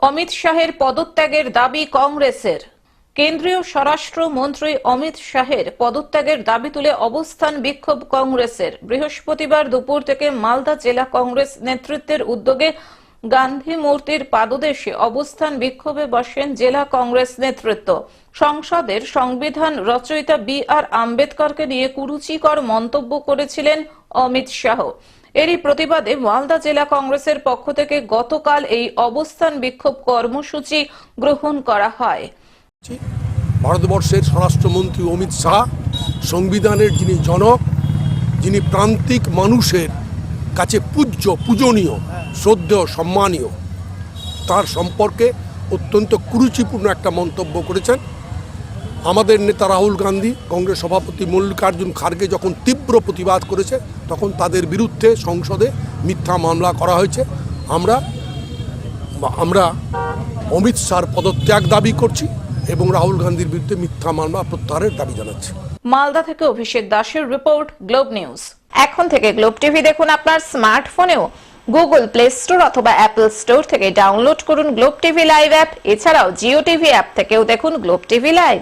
অমিত শাহের পদত্যাগের দাবি কংগ্রেসের। কেন্দ্রীয় স্বরাষ্ট্রমন্ত্রী অমিত শাহের পদত্যাগের দাবি তুলে অবস্থান বিক্ষোভ কংগ্রেসের। বৃহস্পতিবার দুপুর থেকে মালদা জেলা কংগ্রেস নেতৃত্বের উদ্যোগে গান্ধী মূর্তির পাদদেশে অবস্থান বিক্ষোভে বসেন জেলা কংগ্রেস নেতৃত্ব। সংসদের সংবিধান রচয়িতা বি.আর. আম্বেদকরকে নিয়ে কুরুচিকর মন্তব্য করেছিলেন অমিত শাহ। এরই প্রতিবাদে মালদা জেলা কংগ্রেসের পক্ষ থেকে গতকাল এই অবস্থান বিক্ষোভ কর্মসূচি গ্রহণ করা হয়। ভারতবর্ষের স্বরাষ্ট্রমন্ত্রী অমিত শাহ সংবিধানের যিনি জনক, যিনি প্রান্তিক মানুষের কাছে পূজনীয়, শ্রদ্ধেয়, সম্মানীয়, তার সম্পর্কে অত্যন্ত কুরুচিপূর্ণ একটা মন্তব্য করেছেন। আমাদের নেতা রাহুল গান্ধী, কংগ্রেস সভাপতি মল্লিকার্জুন খার্গে যখন তীব্র প্রতিবাদ করেছে, তখন তাদের বিরুদ্ধে সংসদে মিথ্যা মামলা করা হয়েছে। আমরা অমিত শাহর পদত্যাগ দাবি করছি এবং রাহুল গান্ধীর বিরুদ্ধে মিথ্যা মামলা প্রত্যাহারের দাবি জানাচ্ছি। মালদা থেকে অভিষেক দাসের রিপোর্ট, গ্লোব নিউজ। এখন থেকে গ্লোব টিভি দেখুন আপনার স্মার্টফোনেও। গুগল প্লে স্টোর অথবা অ্যাপল স্টোর থেকে ডাউনলোড করুন গ্লোব টিভি লাইভ অ্যাপ। এছাড়াও জিও টিভি অ্যাপ থেকেও দেখুন গ্লোব টিভি লাইভ।